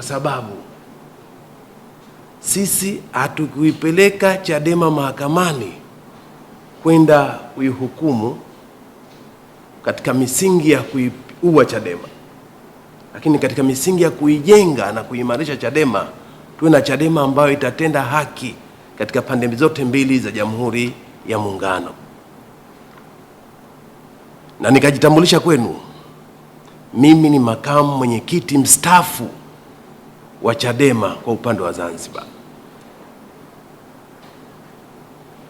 kwa sababu sisi hatukuipeleka Chadema mahakamani kwenda kuihukumu katika misingi ya kuiua Chadema, lakini katika misingi ya kuijenga na kuimarisha Chadema, tuwe na Chadema ambayo itatenda haki katika pande zote mbili za Jamhuri ya Muungano. Na nikajitambulisha kwenu, mimi ni makamu mwenyekiti mstaafu wa Chadema kwa upande wa Zanzibar.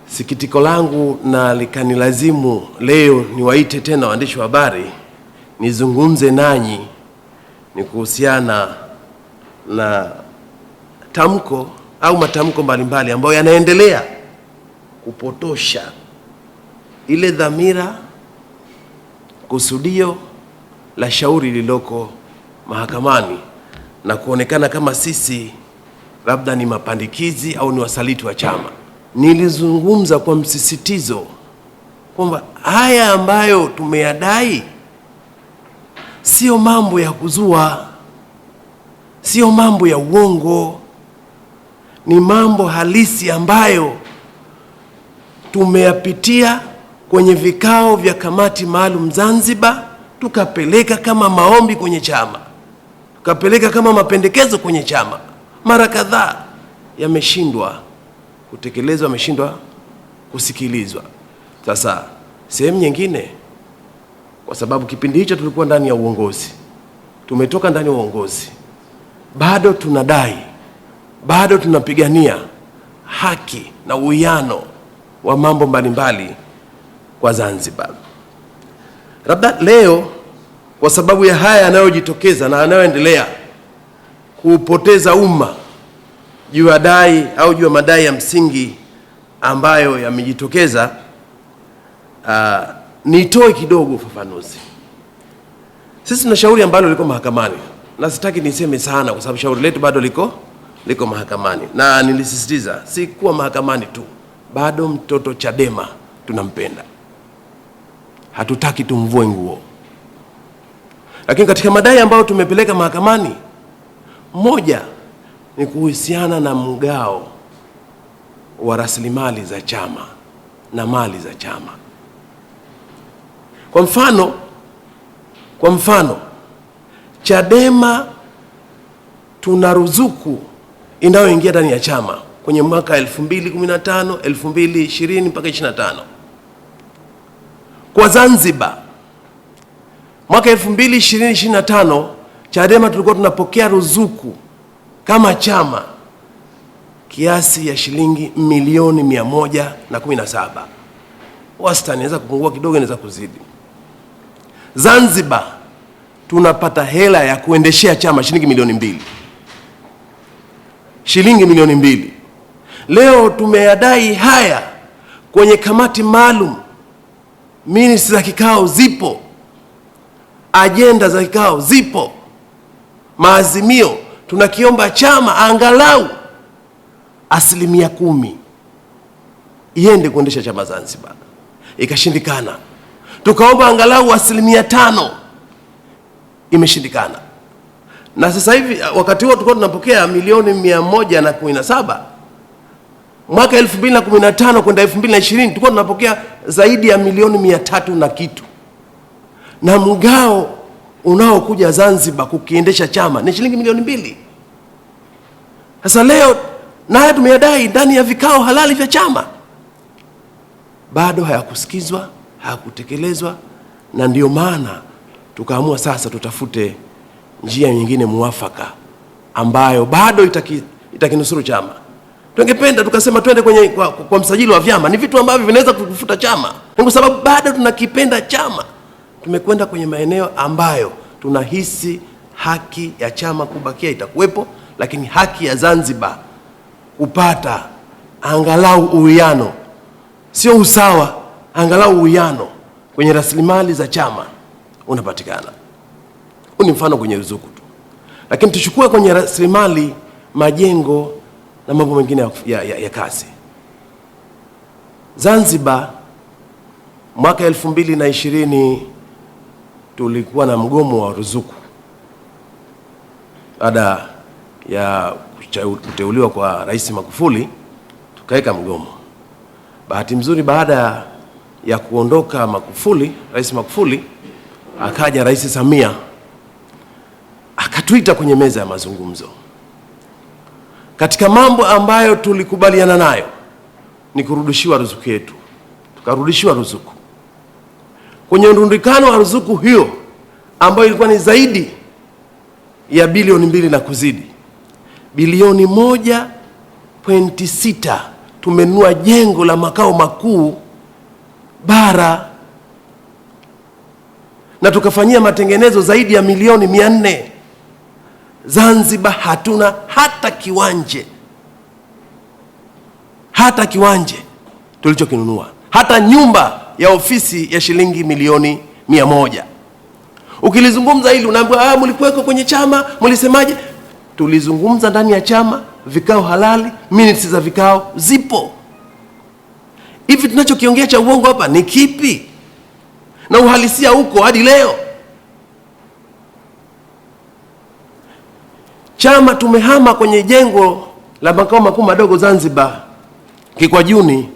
Sikitiko langu na likanilazimu leo niwaite tena waandishi wa habari nizungumze nanyi ni kuhusiana na tamko au matamko mbalimbali ambayo yanaendelea kupotosha ile dhamira, kusudio la shauri lililoko mahakamani na kuonekana kama sisi labda ni mapandikizi au ni wasaliti wa chama. Nilizungumza kwa msisitizo kwamba haya ambayo tumeyadai sio mambo ya kuzua, sio mambo ya uongo, ni mambo halisi ambayo tumeyapitia kwenye vikao vya kamati maalum Zanzibar, tukapeleka kama maombi kwenye chama, tukapeleka kama mapendekezo kwenye chama. Mara kadhaa yameshindwa kutekelezwa, yameshindwa kusikilizwa. Sasa sehemu nyingine, kwa sababu kipindi hicho tulikuwa ndani ya uongozi, tumetoka ndani ya uongozi, bado tunadai, bado tunapigania haki na uwiano wa mambo mbalimbali kwa Zanzibar. Labda leo kwa sababu ya haya yanayojitokeza na yanayoendelea kupoteza umma juu ya dai au juu ya madai ya msingi ambayo yamejitokeza, nitoe kidogo ufafanuzi. Sisi tuna shauri ambalo liko mahakamani, na sitaki niseme sana kwa sababu shauri letu bado liko mahakamani, na nilisisitiza si kuwa mahakamani tu, bado mtoto Chadema tunampenda, hatutaki tumvue nguo. Lakini katika madai ambayo tumepeleka mahakamani, moja ni kuhusiana na mgao wa rasilimali za chama na mali za chama. Kwa mfano Chadema tuna ruzuku inayoingia ndani ya chama kwenye mwaka 2015, 2020 mpaka 25. Kwa Zanzibar mwaka 2020-2025 Chadema tulikuwa tunapokea ruzuku kama chama kiasi ya shilingi milioni 117. Wastani inaweza kupungua kidogo, inaweza kuzidi. Zanzibar tunapata hela ya kuendeshea chama shilingi milioni 2. Shilingi milioni 2. Leo tumeyadai haya kwenye kamati maalum. Minutes za kikao zipo, agenda za kikao zipo, maazimio. Tunakiomba chama angalau 10% iende kuendesha chama Zanzibar, ikashindikana. Tukaomba angalau 5%, imeshindikana. Na sasa hivi wakati huo tulikuwa tunapokea milioni 117. Mwaka 2015 kwenda 2020 tulikuwa tunapokea zaidi ya milioni 300 na kitu. Na mgao unaokuja Zanzibar kukiendesha chama ni shilingi milioni 2. Sasa leo naye tumeyadai ndani ya vikao halali vya chama, bado hayakusikizwa, hayakutekelezwa, na ndio maana tukaamua sasa tutafute njia nyingine muafaka ambayo bado itakinusuru chama. Tungependa tukasema twende kwa msajili wa vyama, ni vitu ambavyo vinaweza kufuta chama, kwa sababu bado tunakipenda chama. Tumekwenda kwenye maeneo ambayo tunahisi haki ya chama kubakia itakuwepo, lakini haki ya Zanzibar kupata angalau uwiano, sio usawa, angalau uwiano kwenye rasilimali za chama unapatikana. Huu ni mfano kwenye ruzuku tu, lakini tuchukue kwenye rasilimali, majengo na mambo mengine ya kazi. Zanzibar mwaka 2020 tulikuwa na mgomo wa ruzuku baada ya kuteuliwa kwa Rais Magufuli tukaweka mgomo. Bahati mzuri baada ya kuondoka Rais Magufuli, akaja Rais Samia akatuita kwenye meza ya mazungumzo. Katika mambo ambayo tulikubaliana nayo ni kurudishiwa ruzuku yetu. Tukarudishiwa ruzuku. Kwenye mrundikano wa ruzuku hiyo ambayo ilikuwa ni zaidi ya bilioni 2 na kuzidi, bilioni 1.6 tumenunua jengo la makao makuu bara, na tukafanyia matengenezo zaidi ya milioni 400. Zanzibar hatuna hata kiwanje tulichokinunua, hata nyumba ya ofisi ya shilingi milioni 100. Ukilizungumza hili unaambiwa mlikuweko kwenye chama, mlisemaje? Tulizungumza ndani ya chama, vikao halali, minutes za vikao zipo. Hivi tunachokiongea cha uongo hapa ni kipi? Na uhalisia huko hadi leo. Chama tumehama kwenye jengo la makao makuu madogo Zanzibar Kikwajuni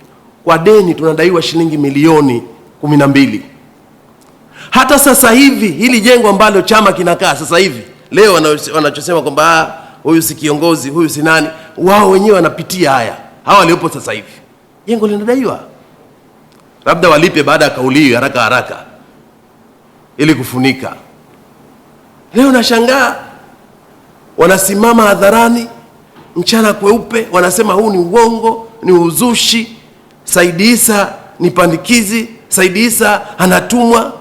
kwa deni tunadaiwa shilingi milioni 12. Hata sasa hivi hili jengo ambalo chama kinakaa sasa hivi leo wanachosema kwamba huyu si kiongozi, huyu si nani, wao wenyewe wanapitia haya. Hawa waliopo sasa hivi jengo linadaiwa, labda walipe baada ya kauli haraka ili kufunika. Leo nashangaa wanasimama hadharani mchana kweupe wanasema huu ni uongo, ni uzushi, Said Issa ni pandikizi, Said Issa anatumwa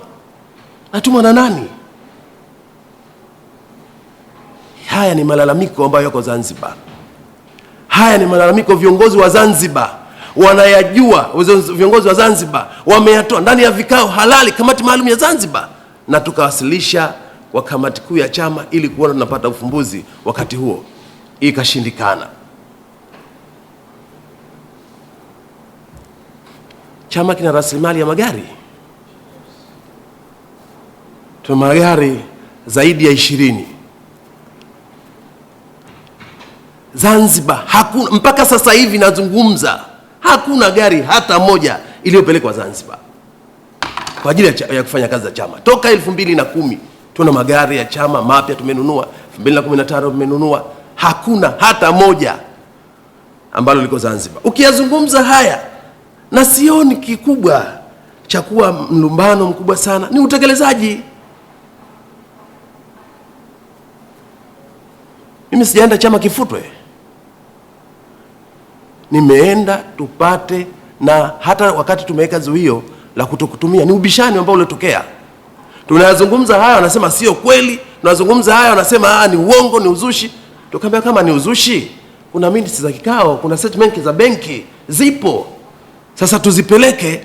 na nani? Haya ni malalamiko ambayo yako Zanzibar. Haya ni malalamiko viongozi wa Zanzibar wanayajua. Viongozi wa Zanzibar wameyatoa ndani ya vikao halali, kamati maalum ya Zanzibar, na tukawasilisha kwa kamati kuu ya chama ili kuona tunapata ufumbuzi. Wakati huo ikashindikana. Chama kina rasilimali ya magari. Tuna magari zaidi ya 20. Zanzibar hakuna, mpaka sasa hivi nazungumza, hakuna gari hata moja iliyopelekwa Zanzibar kwa ajili ya kufanya kazi za chama. Toka 2010 tuna magari ya chama mapya tumenunua, 2015 tumenunua, hakuna hata moja ambalo liko Zanzibar. Ukiyazungumza haya, na sioni kikubwa cha kuwa mlumbano mkubwa sana, ni utekelezaji. Mimi sijaenda chama kifutwe, nimeenda tupate, na hata wakati tumeweka zuio la kutokutumia ni ubishani ambao uliotokea. Tunazungumza haya wanasema sio kweli, tunazungumza haya wanasema ni uongo, ni uzushi. Tukamwambia kama ni uzushi, kuna minutes za kikao, kuna statement za benki zipo, sasa tuzipeleke.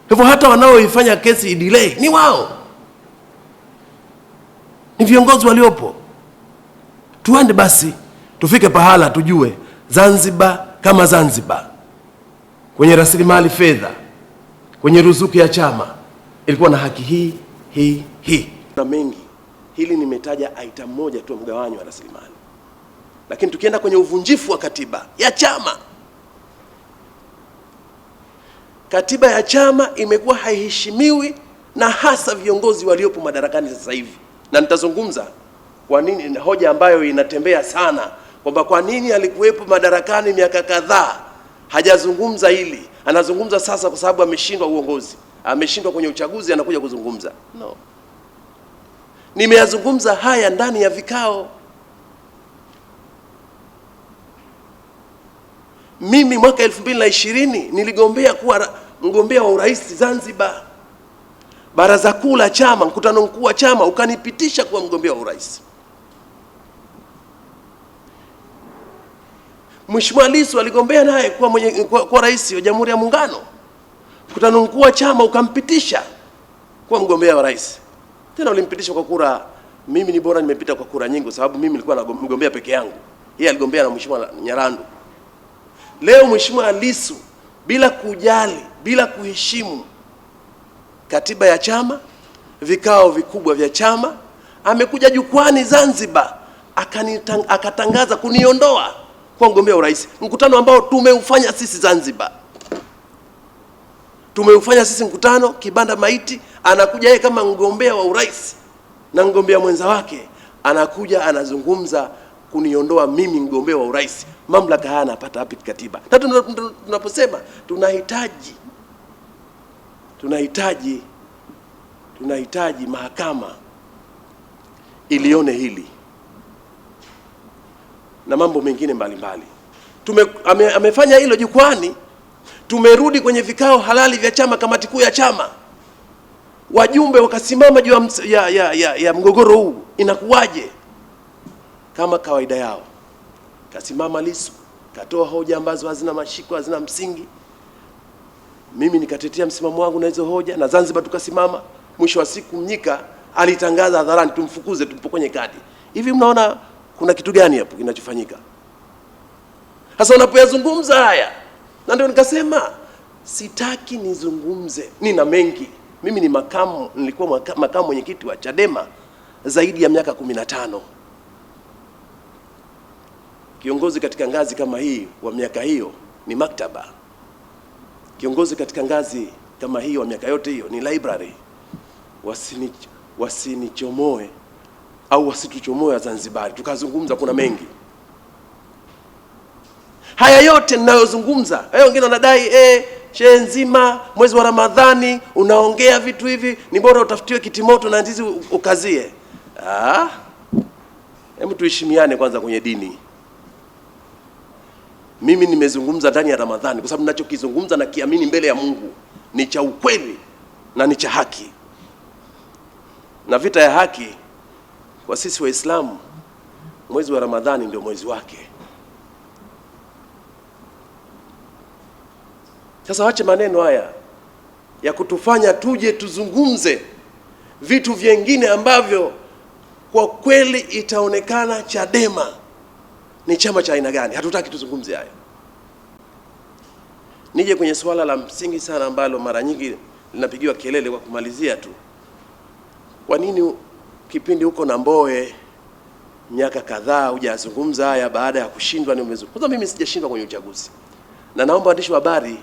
Hivyo hata wanaoifanya kesi delay ni wao, ni viongozi waliopo. Tuende basi tufike pahala tujue Zanzibar kama Zanzibar, kwenye rasilimali fedha, kwenye ruzuku ya chama ilikuwa na haki hii. Na mengi, hili nimetaja item moja tu, mgawanyo wa rasilimali. Lakini tukienda kwenye uvunjifu wa katiba ya chama, katiba ya chama imekuwa haiheshimiwi, na hasa viongozi waliopo madarakani sasa hivi. Na nitazungumza kwa nini, hoja ambayo inatembea sana kwamba kwa nini alikuwepo madarakani miaka kadhaa hajazungumza hili, anazungumza sasa kwa sababu ameshindwa uongozi, ameshindwa kwenye uchaguzi, anakuja kuzungumza. No, nimeyazungumza haya ndani ya vikao. Mimi mwaka 2020 niligombea kuwa mgombea wa urais Zanzibar. Baraza kuu la chama, mkutano mkuu wa chama ukanipitisha kuwa mgombea wa urais. Mheshimiwa Lissu aligombea naye kuwa rais wa Jamhuri ya Muungano. Mkutano mkuu wa chama ukampitisha kuwa mgombea wa rais. Tena ulimpitisha kwa kura, mimi ni bora nimepita kwa kura nyingi kwa sababu mimi nilikuwa mgombea peke yangu. Yeye aligombea na Mheshimiwa Nyarandu. Leo Mheshimiwa Lissu bila kujali, bila kuheshimu katiba ya chama, vikao vikubwa vya chama, amekuja jukwani Zanzibar akatangaza kuniondoa kwa mgombea urais. Mkutano ambao tumeufanya sisi Zanzibar. Tumeufanya sisi mkutano Kibanda Maiti, anakuja yeye kama mgombea wa urais na mgombea mwenza wake anakuja anazungumza kuniondoa mimi mgombea wa urais. Mamlaka haya anapata wapi kikatiba? Na tunaposema tunahitaji mahakama ilione hili na mambo mengine mbalimbali. Amefanya hilo jukwani. Tumerudi kwenye vikao halali vya chama, kamati kuu ya chama, wajumbe wakasimama juu ya mgogoro huu. Inakuwaje? Kama kawaida yao, kasimama Lissu, katoa hoja ambazo hazina mashiko, hazina msingi. Mimi nikatetea msimamo wangu na hizo hoja, na Zanzibar tukasimama. Mwisho wa siku Mnyika alitangaza hadharani tumfukuze, tumpokonye kadi. Hivi mnaona kuna kitu gani hapo kinachofanyika? Sasa unapoyazungumza haya, na ndio nikasema sitaki nizungumze, nina mengi. Mimi ni nilikuwa makamu mwenyekiti wa Chadema zaidi ya miaka 15. Kiongozi katika ngazi kama hii wa miaka hiyo ni maktaba. Kiongozi katika ngazi kama hii wa miaka yote hiyo ni library. Wasinichomoe au wasituchomoe wa Zanzibar. Tukazungumza, kuna mengi. Haya yote ninayozungumza, wengine wanadai shehe nzima mwezi wa Ramadhani unaongea vitu hivi, ni bora utafutiwe kitimoto na ndizi ukazie. Hebu tuheshimiane kwanza kwenye dini. Mimi nimezungumza ndani ya Ramadhani kwa sababu ninachokizungumza na kiamini mbele ya Mungu ni cha ukweli na ni cha haki. Na vita ya haki kwa sisi Waislamu, mwezi wa Ramadhani ndio mwezi wake. Sasa wache maneno haya ya kutufanya tuje tuzungumze vitu vingine ambavyo kwa kweli itaonekana Chadema ni chama cha aina gani. Hatutaki tuzungumze hayo. Nije kwenye swala la msingi sana ambalo mara nyingi linapigiwa kelele kwa kumalizia tu. Kwa nini kipindi huko na Mbowe miaka kadhaa hujazungumza haya baada ya kushindwa? Ni umezungumza. Kwanza mimi sijashindwa kwenye uchaguzi. Na naomba waandishi wa habari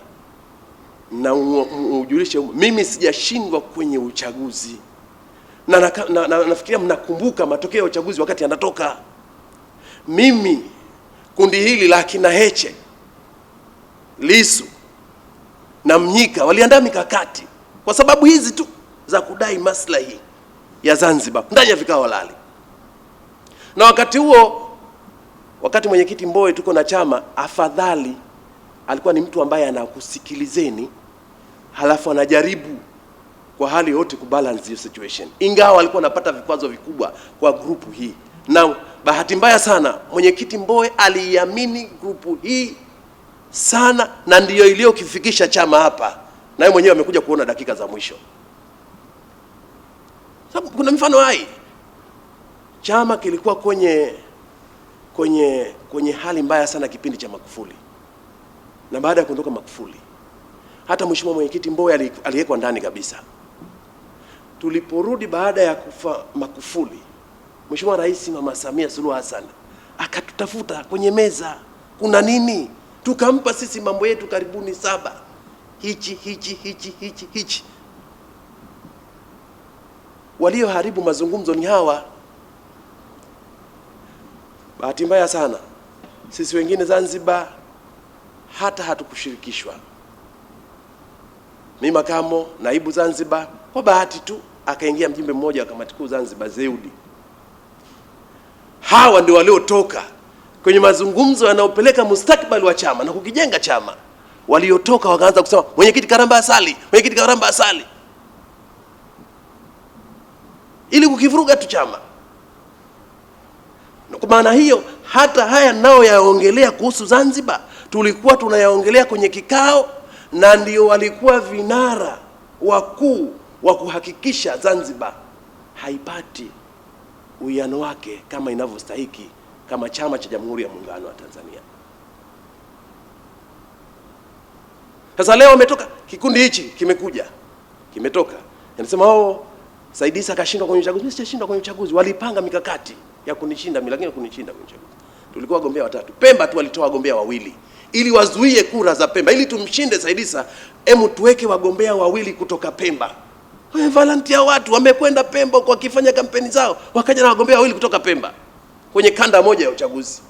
na ujulishe, mimi sijashindwa kwenye uchaguzi. Na nafikiria mnakumbuka matokeo ya uchaguzi wakati yanatoka. Mimi kundi hili la kina Heche, Lissu na Mnyika waliandaa mikakati kwa sababu hizi tu za kudai maslahi ya Zanzibar ndani ya vikao halali. Na wakati huo, wakati mwenyekiti Mbowe tuko na chama, afadhali alikuwa ni mtu ambaye anakusikilizeni, halafu anajaribu kwa hali yote kubalance hiyo situation, ingawa alikuwa anapata vikwazo vikubwa kwa grupu hii. Na bahati mbaya sana mwenyekiti Mbowe aliamini grupu hii sana, na ndiyo iliyokifikisha chama hapa, na yeye mwenyewe amekuja kuona dakika za mwisho. Sababu kuna mifano hai. Chama kilikuwa kwenye hali mbaya sana kipindi cha Magufuli. Na baada ya kuondoka Magufuli, hata mheshimiwa mwenyekiti Mbowe aliwekwa ndani kabisa. Tuliporudi baada ya kufa Magufuli, Mheshimiwa Rais Mama Samia Suluhu Hassan akatutafuta kwenye meza, kuna nini? Tukampa sisi mambo yetu karibuni 7. Hichi. Walioharibu mazungumzo ni hawa. Bahati mbaya sana sisi wengine Zanzibar hata hatukushirikishwa. Mimi makamo naibu Zanzibar, kwa bahati tu akaingia mjumbe mmoja wa kamati kuu Zanzibar, Zeudi. Hawa ndio waliotoka kwenye mazungumzo yanayopeleka mustakabali wa chama na kukijenga chama. Waliotoka wakaanza kusema mwenyekiti Karamba asali, mwenyekiti Karamba asali, ili kukivuruga tu chama. Kwa maana hiyo hata haya nao yaongelea kuhusu Zanzibar tulikuwa tunayaongelea kwenye kikao, na ndio walikuwa vinara wakuu wa kuhakikisha Zanzibar haipati uwiano wake kama inavyostahiki kama chama cha Jamhuri ya Muungano wa Tanzania. Sasa leo wametoka kikundi hichi kimetoka. Yanasema Said Issa akashindwa kwenye uchaguzi. Mimi sijashindwa kwenye uchaguzi. Walipanga mikakati ya kunishinda mimi, lakini kunishinda kwenye uchaguzi. Tulikuwa wagombea watatu. Pemba tu walitoa wagombea wawili ili wazuie kura za Pemba, ili tumshinde Said Issa. Tuweke wagombea wawili kutoka Pemba. Volunteer watu wamekwenda Pemba kwa kifanya kampeni zao, wakaja na wagombea wawili kutoka Pemba kwenye kanda moja ya uchaguzi,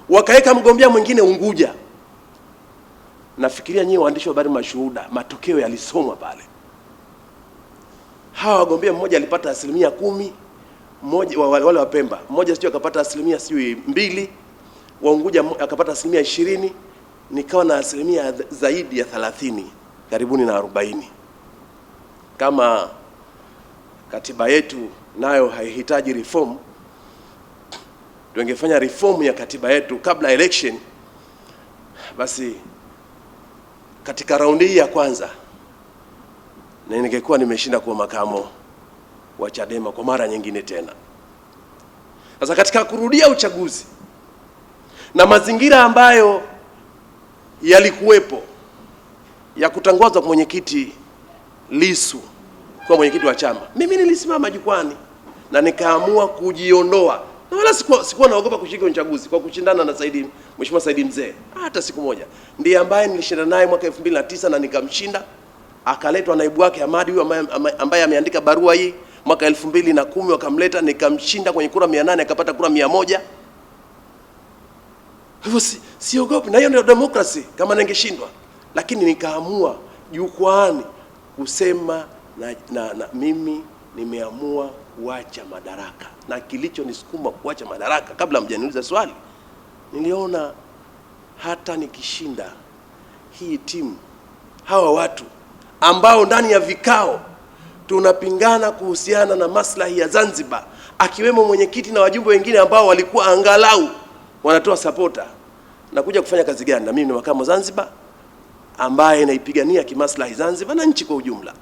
wakaweka mgombea mwingine Unguja. Nafikiria nyinyi waandishi wa habari mashuhuda, matokeo yalisomwa pale. Hawa wagombea, mmoja alipata 10%, mmoja wale wa Pemba, mmoja sio akapata 2%, wa Unguja akapata 20%, nikawa na asilimia zaidi ya 30, karibuni na 40. Kama katiba yetu nayo haihitaji reform, tungefanya reform ya katiba yetu kabla election, basi katika raundi hii ya kwanza na ningekuwa nimeshinda kuwa makamo wa Chadema kwa mara nyingine tena. Sasa katika kurudia uchaguzi na mazingira ambayo yalikuwepo ya kutangazwa kwa mwenyekiti Lissu kwa mwenyekiti wa chama, mimi nilisimama jukwani na nikaamua kujiondoa, na wala sikuwa naogopa kushiriki uchaguzi kwa kushindana na Mheshimiwa Said Mzee hata siku moja. Ndiye ambaye nilishinda naye mwaka 2009 na nikamshinda. Akaletwa naibu wake Hamadi, huyo ambaye ameandika barua hii, mwaka 2010 wakamleta, nikamshinda kwenye kura 800, akapata kura 100. Hivyo siogopi, na hiyo ndio demokrasi kama ningeshindwa. Lakini nikaamua jukwani kusema na mimi nimeamua kuacha madaraka, na kilichonisukuma kuacha madaraka, kabla mjaniuliza swali, niliona hata nikishinda hii timu, hawa watu ambao ndani ya vikao tunapingana kuhusiana na maslahi ya Zanzibar, akiwemo mwenyekiti na wajumbe wengine ambao walikuwa angalau wanatoa supporter, na kuja kufanya kazi gani? Na mimi ni makamu Zanzibar ambaye naipigania kimaslahi Zanzibar na nchi kwa ujumla.